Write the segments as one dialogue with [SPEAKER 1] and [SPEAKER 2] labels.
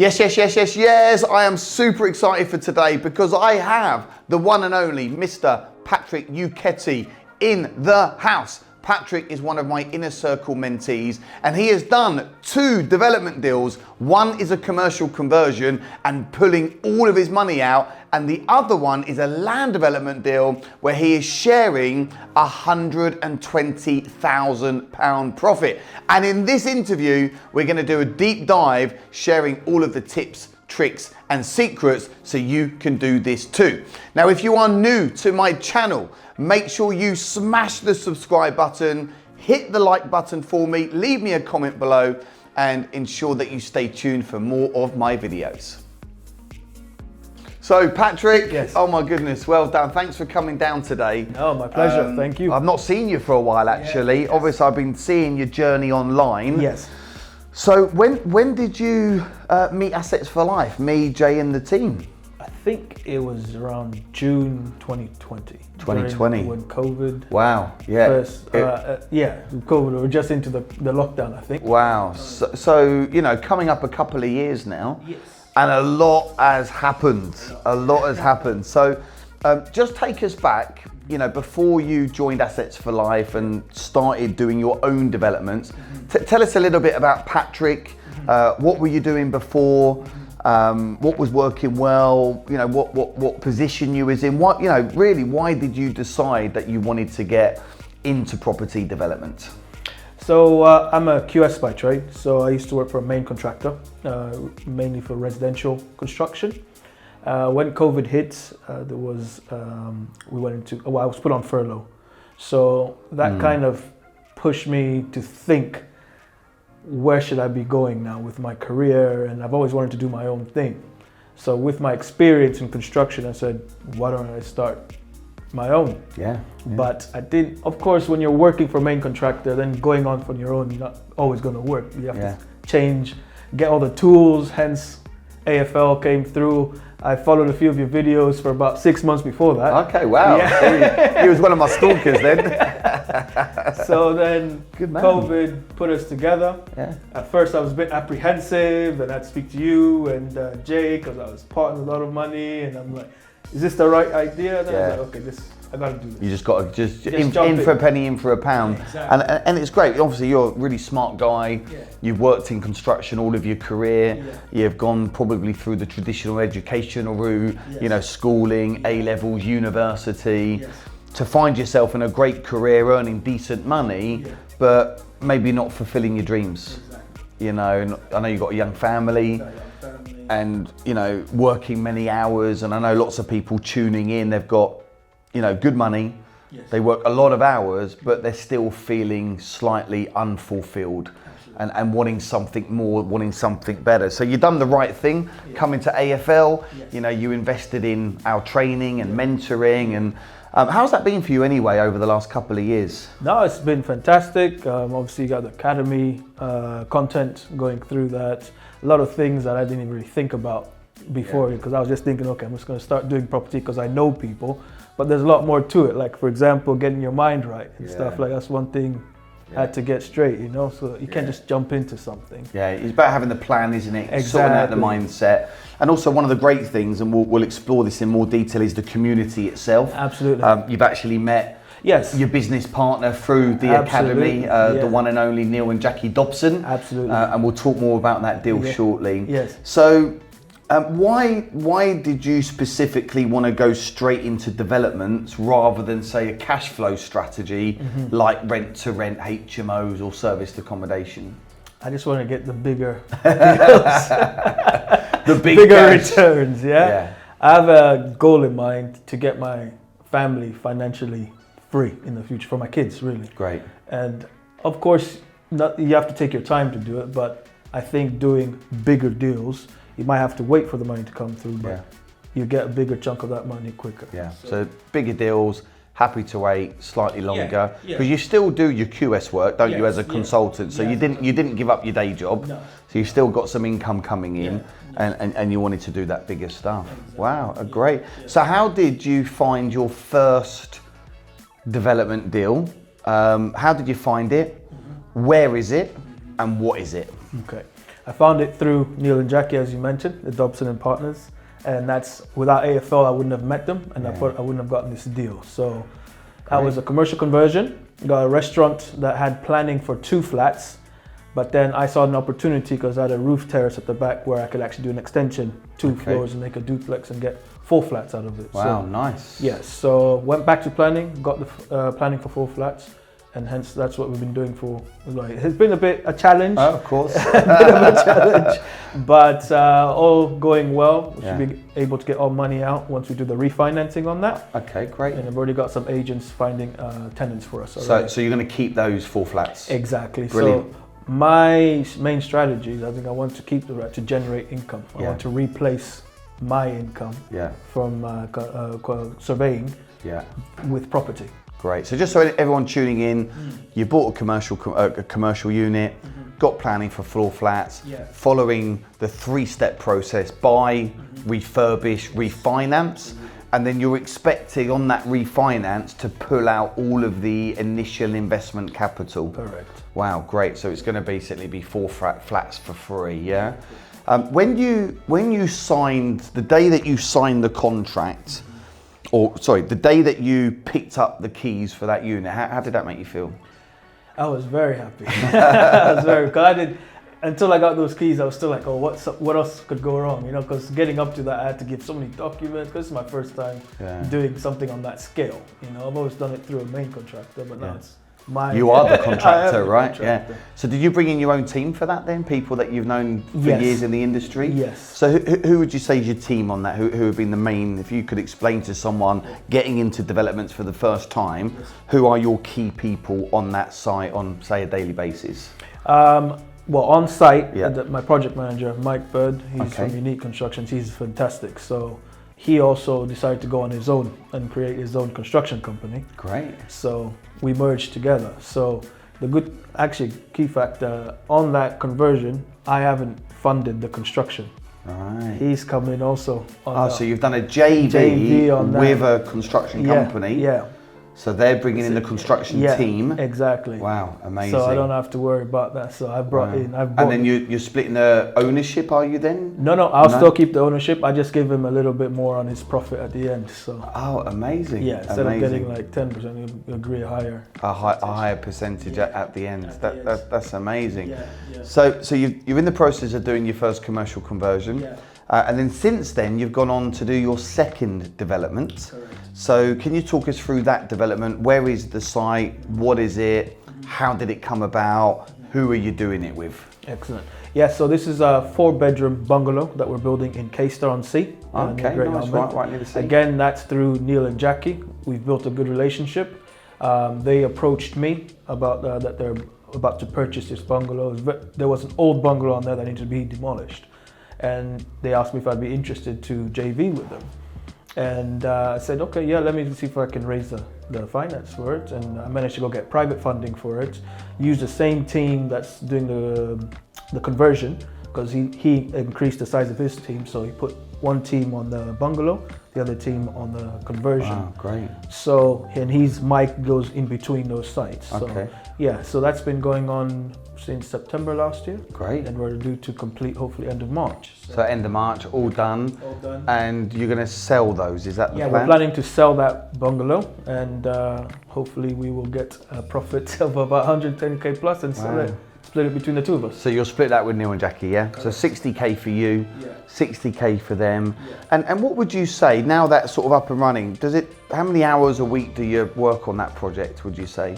[SPEAKER 1] Yes. I am super excited for today because I have the one and only Mr. Patrick Ukety in the house. Patrick is one of my inner circle mentees and he has done 2 development deals. One is a commercial conversion and pulling all of his money out, and the other one is a land development deal where he is sharing £120,000 profit. And in this interview, we're going to do a deep dive sharing all of the tips, tricks and secrets so you can do this too. Now, if you are new to my channel, make sure you smash the subscribe button, hit the like button for me, leave me a comment below, and ensure that you stay tuned for more of my videos. So Patrick,
[SPEAKER 2] yes.
[SPEAKER 1] Oh my goodness, well done. Thanks for coming down today.
[SPEAKER 2] Oh, my pleasure. Thank you.
[SPEAKER 1] I've not seen you for a while actually.
[SPEAKER 2] Yes.
[SPEAKER 1] Obviously, I've been seeing your journey online.
[SPEAKER 2] Yes.
[SPEAKER 1] So when did you meet Assets for Life, me, Jay and the team?
[SPEAKER 2] I think it was around June 2020.
[SPEAKER 1] 2020.
[SPEAKER 2] When COVID.
[SPEAKER 1] Wow. Yeah.
[SPEAKER 2] First, COVID. We were just into the lockdown, I think.
[SPEAKER 1] Wow. So you know, coming up a couple of years now.
[SPEAKER 2] Yes.
[SPEAKER 1] And a lot has happened. So just take us back, you know, before you joined Assets for Life and started doing your own developments. Tell us a little bit about Patrick. What were you doing before? What was working well? You know, what position you was in? What, you know, really, why did you decide that you wanted to get into property development?
[SPEAKER 2] So I'm a QS by trade. So I used to work for a main contractor, mainly for residential construction. When COVID hit, I was put on furlough. So that kind of pushed me to think, where should I be going now with my career? And I've always wanted to do my own thing. So with my experience in construction, I said, why don't I start my own?
[SPEAKER 1] Yeah.
[SPEAKER 2] But I didn't, of course, when you're working for a main contractor, then going on for your own, you're not always going to work. You have to change, get all the tools, hence AFL came through. I followed a few of your videos for about 6 months before that.
[SPEAKER 1] Okay, wow. Yeah. He was one of my stalkers then.
[SPEAKER 2] So then COVID put us together.
[SPEAKER 1] Yeah.
[SPEAKER 2] At first I was a bit apprehensive, and I'd speak to you and Jay, because I was parting a lot of money, and I'm like, is this the right idea? Then I was like, okay, I gotta do this.
[SPEAKER 1] You just got to in for a penny, in for a pound.
[SPEAKER 2] Yeah, exactly.
[SPEAKER 1] And it's great. Obviously, you're a really smart guy.
[SPEAKER 2] Yeah.
[SPEAKER 1] You've worked in construction all of your career.
[SPEAKER 2] Yeah.
[SPEAKER 1] You've gone probably through the traditional educational route,
[SPEAKER 2] Yes.
[SPEAKER 1] you know, schooling, A-levels, university,
[SPEAKER 2] Yes.
[SPEAKER 1] to find yourself in a great career, earning decent money, but maybe not fulfilling your dreams.
[SPEAKER 2] Exactly.
[SPEAKER 1] You know, and I know you've got a young family. And, you know, working many hours, and I know lots of people tuning in, they've got, you know, good money, they work a lot of hours, but they're still feeling slightly unfulfilled and wanting something more, wanting something better. So you've done the right thing, coming to AFL, you know, you invested in our training and mentoring, and how's that been for you anyway over the last couple of years?
[SPEAKER 2] No, it's been fantastic. Obviously you got the academy, content going through that. A lot of things that I didn't even really think about before, because I was just thinking, okay, I'm just going to start doing property because I know people. But there's a lot more to it. Like, for example, getting your mind right and stuff. Like, that's one thing I had to get straight, you know? So you can't just jump into something.
[SPEAKER 1] Yeah, it's about having the plan, isn't it?
[SPEAKER 2] Exactly.
[SPEAKER 1] Sorting out the mindset. And also one of the great things, and we'll explore this in more detail, is the community itself.
[SPEAKER 2] Absolutely.
[SPEAKER 1] You've actually met your business partner through the academy, the one and only Neil and Jackie Dobson.
[SPEAKER 2] Absolutely.
[SPEAKER 1] And we'll talk more about that deal shortly.
[SPEAKER 2] Yes.
[SPEAKER 1] So why did you specifically want to go straight into developments rather than, say, a cash flow strategy like rent to rent, HMOs or serviced accommodation?
[SPEAKER 2] I just want to get the bigger deals.
[SPEAKER 1] The
[SPEAKER 2] bigger returns, I have a goal in mind to get my family financially free in the future, for my kids, really.
[SPEAKER 1] Great.
[SPEAKER 2] And of course, you have to take your time to do it, but I think doing bigger deals, you might have to wait for the money to come through, but you get a bigger chunk of that money quicker.
[SPEAKER 1] Yeah, so bigger deals, happy to wait slightly longer, because you still do your QS work, don't you, as a consultant? So you didn't give up your day job, so you've still got some income coming in, and you wanted to do that bigger stuff. Wow, great. So how did you find your first development deal? How did you find it? Where is it? And what is it?
[SPEAKER 2] Okay. I found it through Neil and Jackie, as you mentioned, the Dobson and Partners, and that's without AFL I wouldn't have met them, and I wouldn't have gotten this deal. So that was a commercial conversion. Got a restaurant that had planning for 2 flats, but then I saw an opportunity because I had a roof terrace at the back where I could actually do an extension, 2 floors, and make a duplex and get 4 flats out of it.
[SPEAKER 1] Wow,
[SPEAKER 2] so,
[SPEAKER 1] nice.
[SPEAKER 2] Yes, so went back to planning, got the planning for 4 flats, and hence that's what we've been doing for. Like, it's been a challenge.
[SPEAKER 1] Oh, of course.
[SPEAKER 2] A bit of a challenge, but all going well. We should be able to get our money out once we do the refinancing on that.
[SPEAKER 1] Okay, great.
[SPEAKER 2] And I've already got some agents finding tenants for us.
[SPEAKER 1] So you're going to keep those 4 flats?
[SPEAKER 2] Exactly.
[SPEAKER 1] Brilliant.
[SPEAKER 2] So my main strategy is I think I want to keep the right to generate income. I want to replace my income from surveying with property.
[SPEAKER 1] Great. So just so everyone tuning in, you bought a commercial unit, got planning for floor flats, following the 3-step process: buy, refurbish, refinance, and then you're expecting on that refinance to pull out all of the initial investment capital.
[SPEAKER 2] Correct.
[SPEAKER 1] Wow, great. So it's going to basically be 4 flats for free, yeah? When you signed, the day that you signed the contract, the day that you picked up the keys for that unit, how did that make you feel?
[SPEAKER 2] I was very happy. Until I got those keys, I was still like, oh, what else could go wrong? You know, because getting up to that, I had to give so many documents, because it's my first time doing something on that scale. You know, I've always done it through a main contractor, but now it's my...
[SPEAKER 1] You are the contractor, right?
[SPEAKER 2] Contractor.
[SPEAKER 1] Yeah. So did you bring in your own team for that then? People that you've known for years in the industry?
[SPEAKER 2] Yes.
[SPEAKER 1] So who would you say is your team on that? Who have been the main, if you could explain to someone getting into developments for the first time, who are your key people on that site on, say, a daily basis?
[SPEAKER 2] Well, on site, my project manager, Mike Bird, he's from Unique Constructions, he's fantastic. So he also decided to go on his own and create his own construction company.
[SPEAKER 1] Great.
[SPEAKER 2] So we merged together. So the key factor on that conversion, I haven't funded the construction.
[SPEAKER 1] Right.
[SPEAKER 2] He's come in also.
[SPEAKER 1] So you've done a JV on with a construction company.
[SPEAKER 2] Yeah.
[SPEAKER 1] So they're bringing in the construction team.
[SPEAKER 2] Exactly.
[SPEAKER 1] Wow, amazing.
[SPEAKER 2] So I don't have to worry about that. So I brought in.
[SPEAKER 1] And then you're splitting the ownership, are you then?
[SPEAKER 2] No, I'll still keep the ownership. I just give him a little bit more on his profit at the end. So.
[SPEAKER 1] Oh, amazing.
[SPEAKER 2] Yeah, instead of getting like 10%, you agree higher
[SPEAKER 1] percentage at the end. That's amazing.
[SPEAKER 2] Yeah.
[SPEAKER 1] So you're in the process of doing your first commercial conversion.
[SPEAKER 2] Yeah.
[SPEAKER 1] And then since then, you've gone on to do your second development.
[SPEAKER 2] Correct.
[SPEAKER 1] So can you talk us through that development? Where is the site? What is it? How did it come about? Who are you doing it with?
[SPEAKER 2] Excellent. Yeah, so this is a 4-bedroom bungalow that we're building in Caistor-on-Sea.
[SPEAKER 1] Okay, nice, right near the sea.
[SPEAKER 2] Again, that's through Neil and Jackie. We've built a good relationship. They approached me about that they're about to purchase this bungalow. There was an old bungalow on there that needed to be demolished. And they asked me if I'd be interested to JV with them. And I said, okay, yeah, let me see if I can raise the finance for it. And I managed to go get private funding for it. Use the same team that's doing the conversion, because he increased the size of his team. So he put one team on the bungalow, the other team on the conversion.
[SPEAKER 1] Wow, great.
[SPEAKER 2] So, and Mike goes in between those sites. So, so that's been going on since September last year.
[SPEAKER 1] Great.
[SPEAKER 2] And we're due to complete hopefully end of March.
[SPEAKER 1] So end of March, all done.
[SPEAKER 2] All done.
[SPEAKER 1] And you're going to sell those, is that the plan?
[SPEAKER 2] Yeah, we're planning to sell that bungalow, and hopefully we will get a profit of about 110k plus and sell it. Split it between the two of us.
[SPEAKER 1] So you'll split that with Neil and Jackie, yeah? Correct. So 60k for you, 60k for them. And what would you say, now that's sort of up and running, how many hours a week do you work on that project, would you say?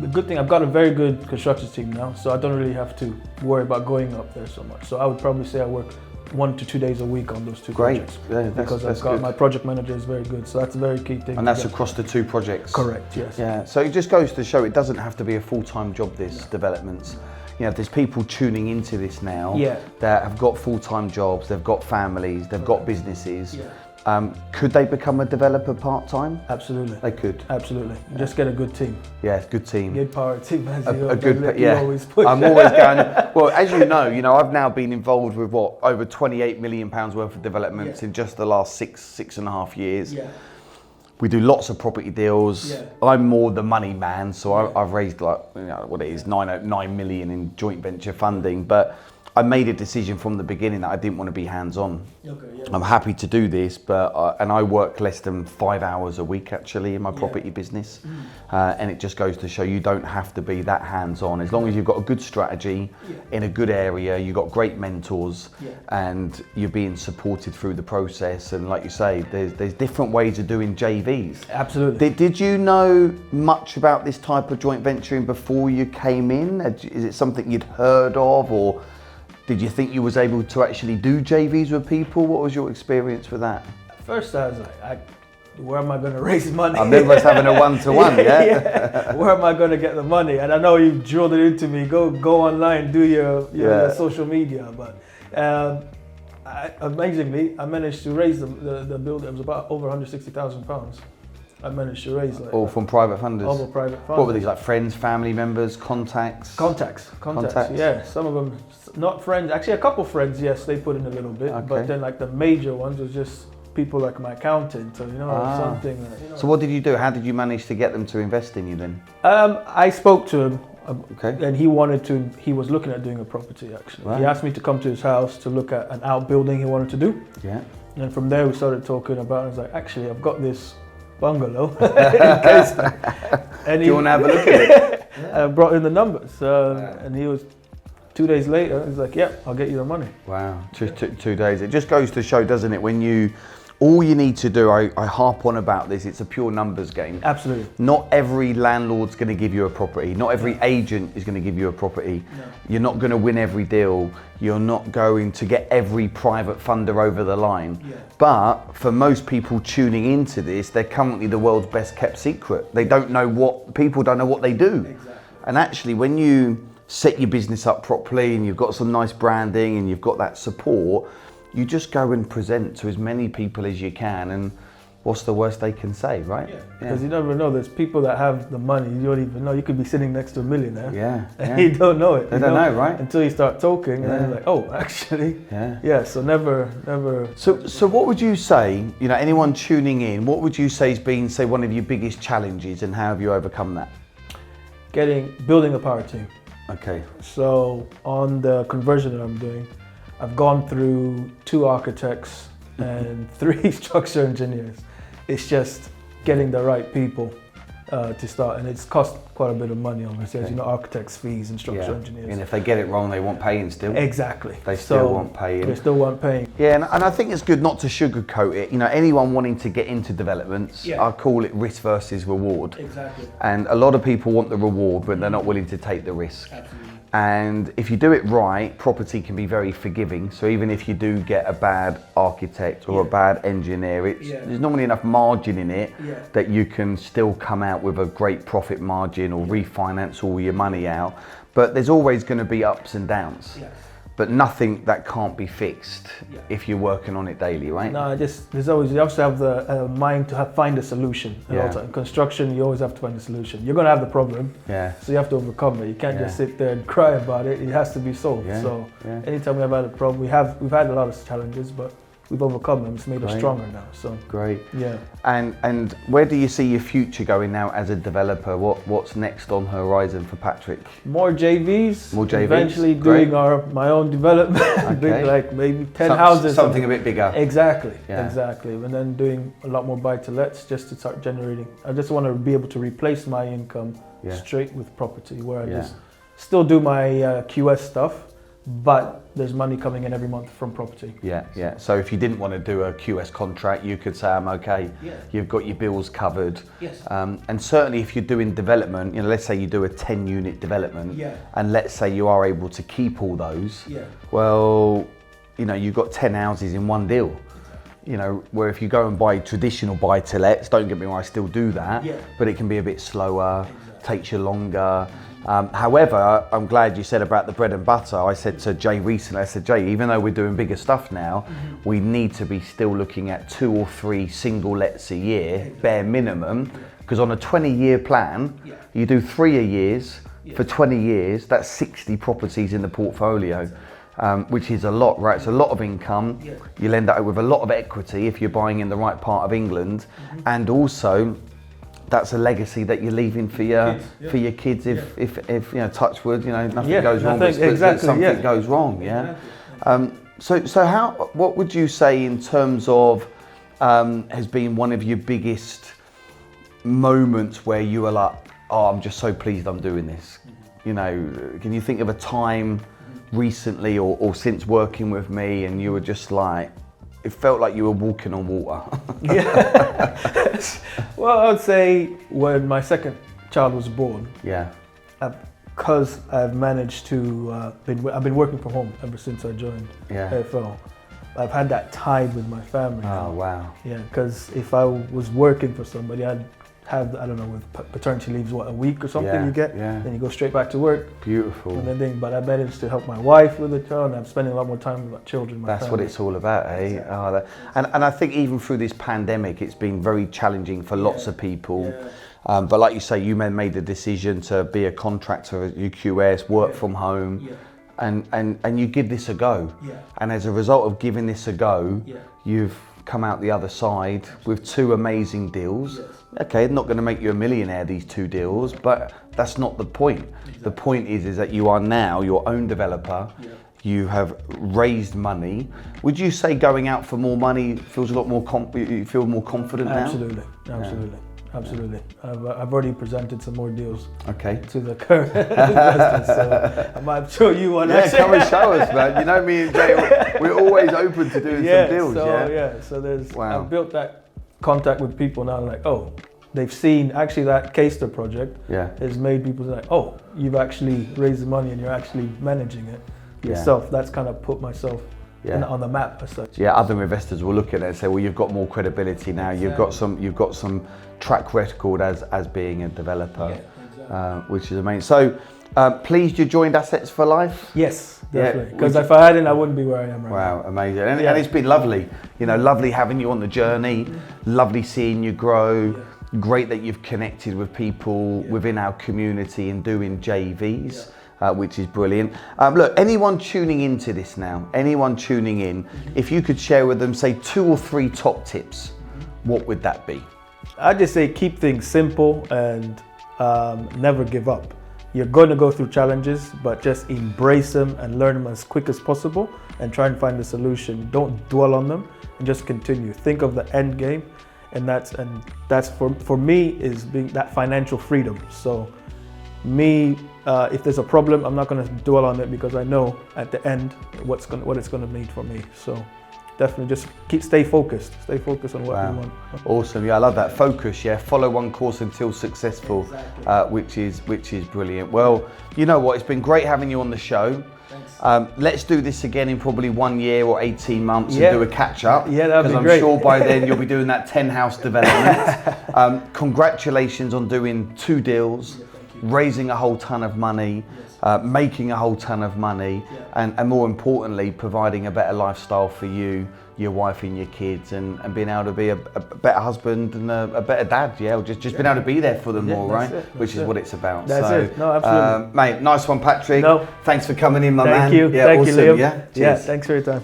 [SPEAKER 2] The good thing, I've got a very good construction team now, so I don't really have to worry about going up there so much. So I would probably say I work 1 to 2 days a week on those two projects. Because I've got my project manager is very good, so that's a very key thing.
[SPEAKER 1] And that's across the 2 projects?
[SPEAKER 2] Correct, yes.
[SPEAKER 1] Yeah, so it just goes to show it doesn't have to be a full-time job, this development. You know, there's people tuning into this now that have got full-time jobs, they've got families, they've got businesses. Could they become a developer part-time?
[SPEAKER 2] Absolutely.
[SPEAKER 1] They could.
[SPEAKER 2] Absolutely. Just get a good team.
[SPEAKER 1] Yeah, good team.
[SPEAKER 2] Good power team. As
[SPEAKER 1] always push. I'm always going. Well, as you know, I've now been involved with over 28 million pounds worth of developments in just the last six and a half years. Yeah. We do lots of property deals. Yeah. I'm more the money man, so I've raised 9 million in joint venture funding, but I made a decision from the beginning that I didn't want to be hands-on.
[SPEAKER 2] Okay, yeah.
[SPEAKER 1] I'm happy to do this, but and I work less than 5 hours a week actually in my property business, and it just goes to show you don't have to be that hands-on as long as you've got a good strategy in a good area, you've got great mentors, and you're being supported through the process. And like you say, there's different ways of doing JVs.
[SPEAKER 2] Absolutely.
[SPEAKER 1] Did you know much about this type of joint venturing before you came in? Is it something you'd heard of, or did you think you was able to actually do JVs with people? What was your experience with that?
[SPEAKER 2] At first I was like, where am I going to raise money?
[SPEAKER 1] I remember us having a one-to-one, yeah?
[SPEAKER 2] Where am I going to get the money? And I know you drilled it into me, go online, do your social media. But amazingly, I managed to raise the build. It was about over £160,000. I managed to raise
[SPEAKER 1] all from private funders.
[SPEAKER 2] All from private funders.
[SPEAKER 1] What were these, like friends, family members, contacts?
[SPEAKER 2] Contacts. Yeah, some of them not friends. Actually, a couple friends. Yes, they put in a little bit, but then like the major ones was just people like my accountant, or something.
[SPEAKER 1] So what did you do? How did you manage to get them to invest in you then?
[SPEAKER 2] I spoke to him.
[SPEAKER 1] Okay.
[SPEAKER 2] And he was looking at doing a property actually. Right. He asked me to come to his house to look at an outbuilding he wanted to do. Yeah. And from there we started talking about it. I was like, actually, I've got this bungalow. And
[SPEAKER 1] do you want to have a look at it?
[SPEAKER 2] I brought in the numbers, and he was 2 days later. He's like, "Yeah, I'll get you the money."
[SPEAKER 1] Wow, 2 days. It just goes to show, doesn't it? When all you need to do, I harp on about this, it's a pure numbers game.
[SPEAKER 2] Absolutely.
[SPEAKER 1] Not every landlord's going to give you a property. Not every agent is going to give you a property. No. You're not going to win every deal. You're not going to get every private funder over the line. Yeah. But for most people tuning into this, they're currently the world's best kept secret. They don't know people don't know what they do. Exactly. And actually, when you set your business up properly and you've got some nice branding and you've got that support, you just go and present to as many people as you can, and what's the worst they can say, right?
[SPEAKER 2] Yeah. Because you never know, there's people that have the money, you don't even know. You could be sitting next to a millionaire. And you don't know it.
[SPEAKER 1] They don't know, right?
[SPEAKER 2] Until you start talking, and then you're like, oh, actually. Yeah, so never.
[SPEAKER 1] So what would you say, anyone tuning in, what would you say has been, say, one of your biggest challenges, and how have you overcome that?
[SPEAKER 2] Building a power team.
[SPEAKER 1] Okay.
[SPEAKER 2] So on the conversion that I'm doing, I've gone through 2 architects and 3 structural engineers. It's just getting the right people to start, and it's cost quite a bit of money, obviously, as architects' fees and structural engineers.
[SPEAKER 1] And if they get it wrong, they want paying still.
[SPEAKER 2] Exactly.
[SPEAKER 1] They still want paying.
[SPEAKER 2] They still want paying.
[SPEAKER 1] Yeah, and I think it's good not to sugarcoat it. Anyone wanting to get into developments, I call it risk versus reward.
[SPEAKER 2] Exactly.
[SPEAKER 1] And a lot of people want the reward, but they're not willing to take the risk. Absolutely. And if you do it right, property can be very forgiving. So even if you do get a bad architect or a bad engineer, there's normally enough margin in it that you can still come out with a great profit margin or refinance all your money out. But there's always going to be ups and downs. Yes. But nothing that can't be fixed if you're working on it daily, right?
[SPEAKER 2] No, you have to have the mind to find a solution. In construction, you always have to find a solution. You're going to have the problem, so you have to overcome it. You can't just sit there and cry about it. It has to be solved. So anytime we have had a problem, we've had a lot of challenges, but we've overcome them. It's made us stronger now. So
[SPEAKER 1] great.
[SPEAKER 2] Yeah.
[SPEAKER 1] And where do you see your future going now as a developer? What's next on horizon for Patrick?
[SPEAKER 2] More JVs.
[SPEAKER 1] More JVs.
[SPEAKER 2] Eventually doing my own development. Like maybe 10 houses.
[SPEAKER 1] Something a bit bigger.
[SPEAKER 2] Exactly. Yeah. Exactly. And then doing a lot more buy-to-lets just to start generating. I just want to be able to replace my income straight with property, where I just still do my QS stuff, but there's money coming in every month from property. Yeah.
[SPEAKER 1] So if you didn't want to do a QS contract, you could say, I'm okay. Yeah. You've got your bills covered. Yes. And certainly if you're doing development, let's say you do a 10-unit development, and let's say you are able to keep all those, well, you've got 10 houses in one deal. Where if you go and buy traditional buy-to-lets, don't get me wrong, I still do that, but it can be a bit slower, takes you longer. However, I'm glad you said about the bread and butter. I said to Jay recently, Jay, even though we're doing bigger stuff now, we need to be still looking at 2 or 3 single lets a year, bare minimum, because on a 20-year plan, you do 3 a years, for 20 years, that's 60 properties in the portfolio, which is a lot, right? It's a lot of income. You'll end up with a lot of equity if you're buying in the right part of England, and also, that's a legacy that you're leaving for your kids if you know, touch wood, you know, nothing goes wrong, but something goes wrong, So what would you say in terms of has been one of your biggest moments where you were like, oh, I'm just so pleased I'm doing this? You know, can you think of a time recently or since working with me and you were just like, it felt like you were walking on water?
[SPEAKER 2] Well, I would say when my second child was born, because I've managed to, I've been working from home ever since I joined AFL. I've had that tied with my family.
[SPEAKER 1] Oh, wow.
[SPEAKER 2] Yeah, because if I was working for somebody, I'd have, I don't know, with paternity leaves, what, a week or something you get? Then you go straight back to work.
[SPEAKER 1] Beautiful.
[SPEAKER 2] And then, but I managed to help my wife with the child, and I'm spending a lot more time with my children.
[SPEAKER 1] That's what it's all about, eh? Exactly. Oh, and I think even through this pandemic, it's been very challenging for lots of people. But like you say, you made the decision to be a contractor at UQS, work from home, and you give this a go. And as a result of giving this a go, you've come out the other side with 2 amazing deals. Okay, not going to make you a millionaire, these 2 deals, but that's not the point. The point is that you are now your own developer. You have raised money. Would you say going out for more money feels a lot more, you feel more confident now?
[SPEAKER 2] Absolutely. I've already presented some more deals to the current investors, so I might show you one.
[SPEAKER 1] Come and show us, man. You know me and Jay, we're always open to doing some deals.
[SPEAKER 2] So there's, I've built that contact with people now, like, oh, they've seen actually that Caster project has made people like, oh, you've actually raised the money and you're actually managing it yourself. That's kind of put myself on the map as such.
[SPEAKER 1] Other investors will look at it and say, well, you've got more credibility now. You've got some track record as being a developer, which is amazing. So, pleased you joined Assets for Life?
[SPEAKER 2] Yes, definitely. Because if I hadn't, I wouldn't be where I am right now.
[SPEAKER 1] Wow, amazing. And it's been lovely. You know, lovely having you on the journey. Lovely seeing you grow. Great that you've connected with people within our community and doing JVs. Which is brilliant. Look, anyone tuning into this now, if you could share with them, say 2 or 3 top tips, what would that be?
[SPEAKER 2] I'd just say keep things simple and never give up. You're going to go through challenges, but just embrace them and learn them as quick as possible and try and find a solution. Don't dwell on them and just continue. Think of the end game, and that's for me is being that financial freedom. So if there's a problem, I'm not going to dwell on it because I know at the end what it's going to mean for me. So definitely just stay focused on what you want.
[SPEAKER 1] Awesome. I love that focus. Follow one course until successful, which is brilliant. Well, you know what? It's been great having you on the show. Let's do this again in probably 1 year or 18 months and do a catch up.
[SPEAKER 2] That'd be great.
[SPEAKER 1] Because I'm sure by then you'll be doing that 10 house development. Congratulations on doing 2 deals. Raising a whole ton of money, making a whole ton of money, and more importantly, providing a better lifestyle for you, your wife and your kids, and being able to be a better husband and a better dad, or just being able to be there for them more, right? Which is what it's about.
[SPEAKER 2] That's it. No, absolutely.
[SPEAKER 1] Mate, nice one, Patrick.
[SPEAKER 2] No.
[SPEAKER 1] Thanks for coming in, my man.
[SPEAKER 2] Thank you. Thank you, Liam.
[SPEAKER 1] Cheers.
[SPEAKER 2] Thanks for your time.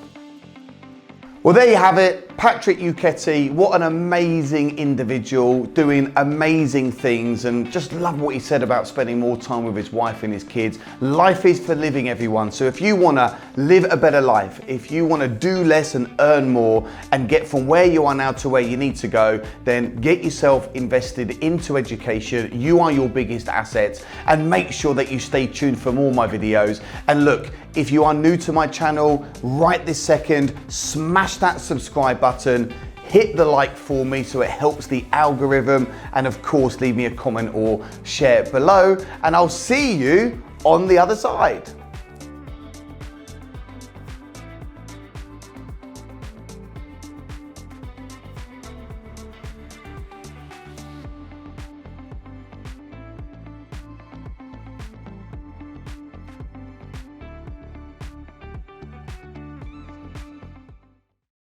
[SPEAKER 1] Well, there you have it. Patrick Ukety, what an amazing individual, doing amazing things, and just love what he said about spending more time with his wife and his kids. Life is for living, everyone. So if you want to live a better life, if you want to do less and earn more and get from where you are now to where you need to go, then get yourself invested into education. You are your biggest asset, and make sure that you stay tuned for more of my videos. And look, if you are new to my channel, right this second, smash that subscribe button, hit the like for me so it helps the algorithm, and of course leave me a comment or share it below, and I'll see you on the other side.